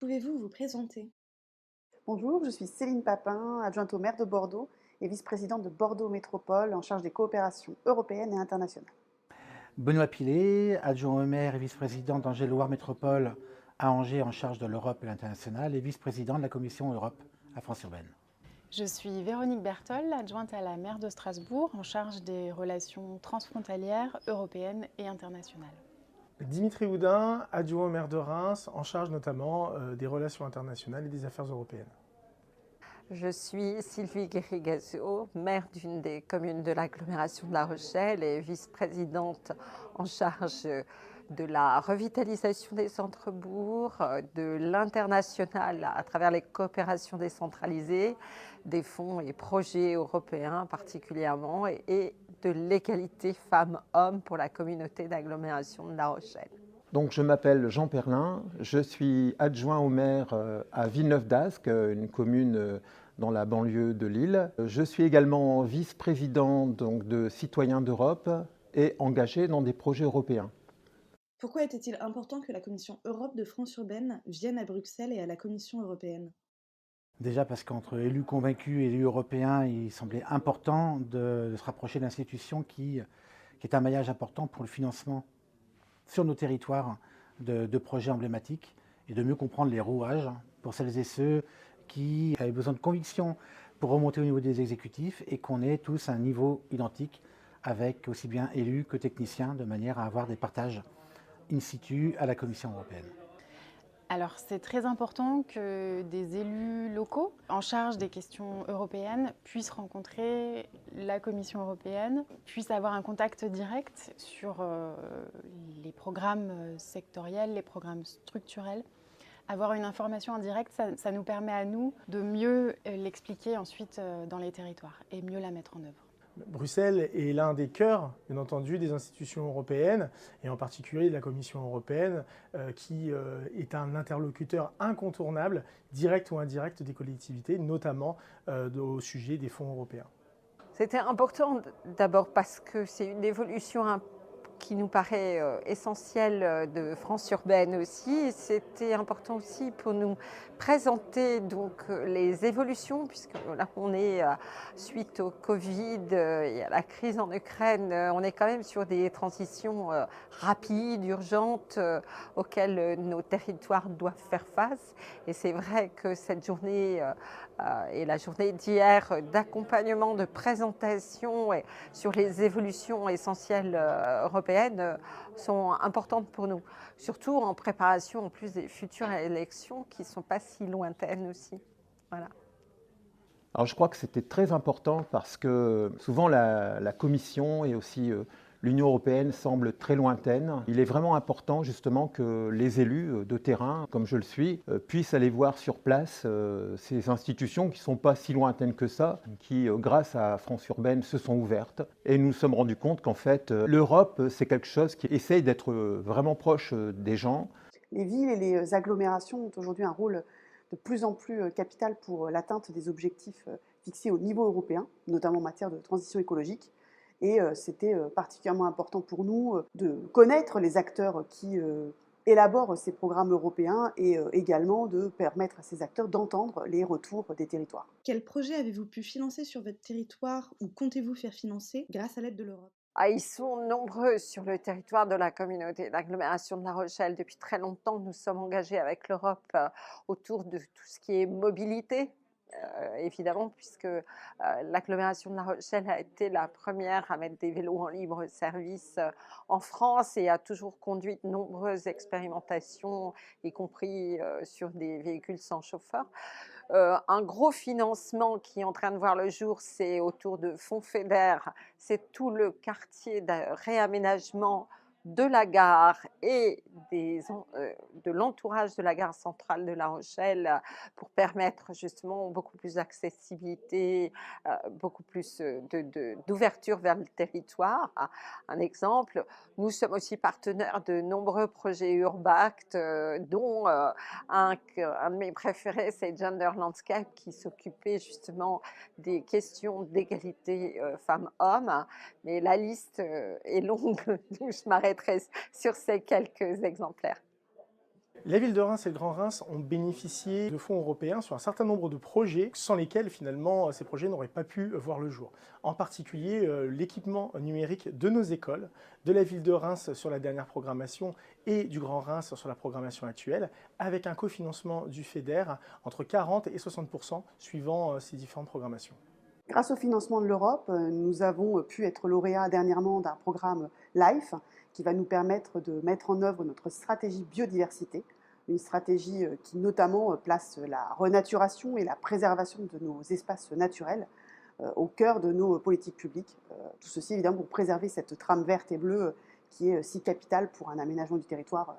Pouvez-vous vous présenter? Bonjour, je suis Céline Papin, adjointe au maire de Bordeaux et vice-présidente de Bordeaux Métropole en charge des coopérations européennes et internationales. Benoît Pilet, adjoint au maire et vice-président d'Angers-Loire Métropole à Angers en charge de l'Europe et l'international et vice-président de la Commission Europe à France-Urbaine. Je suis Véronique Bertol, adjointe à la maire de Strasbourg en charge des relations transfrontalières, européennes et internationales. Dimitri Houdin, adjoint au maire de Reims, en charge notamment des relations internationales et des affaires européennes. Je suis Sylvie Guéry-Gazeau, maire d'une des communes de l'agglomération de La Rochelle et vice-présidente en charge de la revitalisation des centres-bourgs, de l'international à travers les coopérations décentralisées, des fonds et projets européens particulièrement, et de l'égalité femmes-hommes pour la communauté d'agglomération de La Rochelle. Donc, je m'appelle Jean Perlin, je suis adjoint au maire à Villeneuve-d'Ascq, une commune dans la banlieue de Lille. Je suis également vice-président de Citoyens d'Europe et engagé dans des projets européens. Pourquoi était-il important que la Commission Europe de France Urbaine vienne à Bruxelles et à la Commission européenne? Déjà parce qu'entre élus convaincus et élus européens, il semblait important de se rapprocher d'institutions qui est un maillage important pour le financement sur nos territoires de projets emblématiques et de mieux comprendre les rouages pour celles et ceux qui avaient besoin de conviction pour remonter au niveau des exécutifs et qu'on ait tous un niveau identique avec aussi bien élus que techniciens de manière à avoir des partages in situ à la Commission européenne. Alors c'est très important que des élus locaux en charge des questions européennes puissent rencontrer la Commission européenne, puissent avoir un contact direct sur les programmes sectoriels, les programmes structurels. Avoir une information en direct, ça nous permet à nous de mieux l'expliquer ensuite dans les territoires et mieux la mettre en œuvre. Bruxelles est l'un des cœurs, bien entendu, des institutions européennes, et en particulier de la Commission européenne, qui est un interlocuteur incontournable, direct ou indirect, des collectivités, notamment au sujet des fonds européens. C'était important d'abord parce que c'est une évolution qui nous paraît essentielle de France urbaine aussi. C'était important aussi pour nous présenter donc les évolutions, puisque là on est suite au Covid et à la crise en Ukraine, on est quand même sur des transitions rapides, urgentes, auxquelles nos territoires doivent faire face. Et c'est vrai que cette journée et la journée d'hier d'accompagnement, de présentation sur les évolutions essentielles européennes sont importantes pour nous, surtout en préparation en plus des futures élections qui ne sont pas si lointaines aussi. Voilà. Alors, je crois que c'était très important parce que souvent la Commission et aussi l'Union européenne semblent très lointaines. Il est vraiment important justement que les élus de terrain, comme je le suis, puissent aller voir sur place ces institutions qui ne sont pas si lointaines que ça, qui grâce à France Urbaine se sont ouvertes. Et nous nous sommes rendus compte qu'en fait l'Europe c'est quelque chose qui essaye d'être vraiment proche des gens. Les villes et les agglomérations ont aujourd'hui un rôle de plus en plus capital pour l'atteinte des objectifs fixés au niveau européen, notamment en matière de transition écologique. Et c'était particulièrement important pour nous de connaître les acteurs qui élaborent ces programmes européens et également de permettre à ces acteurs d'entendre les retours des territoires. Quels projets avez-vous pu financer sur votre territoire ou comptez-vous faire financer grâce à l'aide de l'Europe? Ils sont nombreux sur le territoire de la communauté d'agglomération de La Rochelle. Depuis très longtemps, nous sommes engagés avec l'Europe autour de tout ce qui est mobilité. Évidemment, puisque l'agglomération de La Rochelle a été la première à mettre des vélos en libre service en France et a toujours conduit de nombreuses expérimentations, y compris sur des véhicules sans chauffeur. Un gros financement qui est en train de voir le jour, c'est autour de Fonds FEDER, c'est tout le quartier de réaménagement de la gare et de l'entourage de la gare centrale de La Rochelle pour permettre justement beaucoup plus d'accessibilité, beaucoup plus d'ouverture vers le territoire. Un exemple, nous sommes aussi partenaires de nombreux projets Urbact, dont un de mes préférés, c'est Gender Landscape, qui s'occupait justement des questions d'égalité femmes-hommes. Mais la liste est longue, donc je m'arrêterai sur ces quelques exemplaires. La ville de Reims et le Grand Reims ont bénéficié de fonds européens sur un certain nombre de projets sans lesquels finalement ces projets n'auraient pas pu voir le jour. En particulier l'équipement numérique de nos écoles, de la ville de Reims sur la dernière programmation et du Grand Reims sur la programmation actuelle, avec un cofinancement du FEDER entre 40 et 60% suivant ces différentes programmations. Grâce au financement de l'Europe, nous avons pu être lauréats dernièrement d'un programme LIFE qui va nous permettre de mettre en œuvre notre stratégie biodiversité, une stratégie qui notamment place la renaturation et la préservation de nos espaces naturels au cœur de nos politiques publiques. Tout ceci évidemment pour préserver cette trame verte et bleue qui est si capitale pour un aménagement du territoire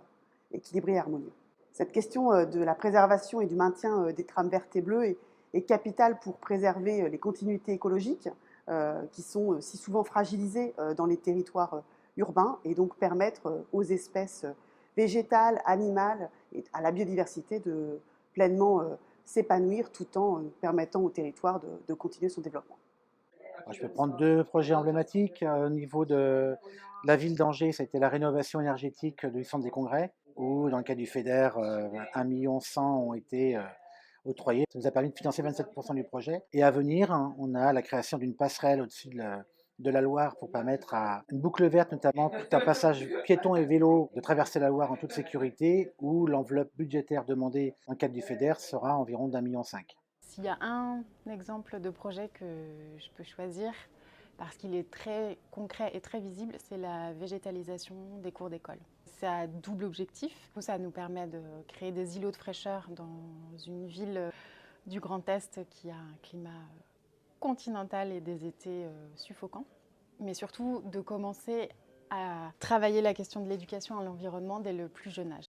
équilibré et harmonieux. Cette question de la préservation et du maintien des trames vertes et bleues est capitale pour préserver les continuités écologiques qui sont si souvent fragilisées dans les territoires urbains et donc permettre aux espèces végétales, animales et à la biodiversité de pleinement s'épanouir tout en permettant au territoire de continuer son développement. Je peux prendre deux projets emblématiques. Au niveau de la ville d'Angers, ça a été la rénovation énergétique du centre des congrès, où dans le cadre du FEDER, 1,1 million ont été octroyés. Ça nous a permis de financer 27% du projet. Et à venir, on a la création d'une passerelle au-dessus de la Loire pour permettre à une boucle verte, notamment tout un passage piéton et vélo, de traverser la Loire en toute sécurité, où l'enveloppe budgétaire demandée dans le cadre du FEDER sera environ d'1,5 million. S'il y a un exemple de projet que je peux choisir, parce qu'il est très concret et très visible, c'est la végétalisation des cours d'école. Ça a double objectif. Ça nous permet de créer des îlots de fraîcheur dans une ville du Grand Est qui a un climat continental et des étés suffocants. Mais surtout de commencer à travailler la question de l'éducation à l'environnement dès le plus jeune âge.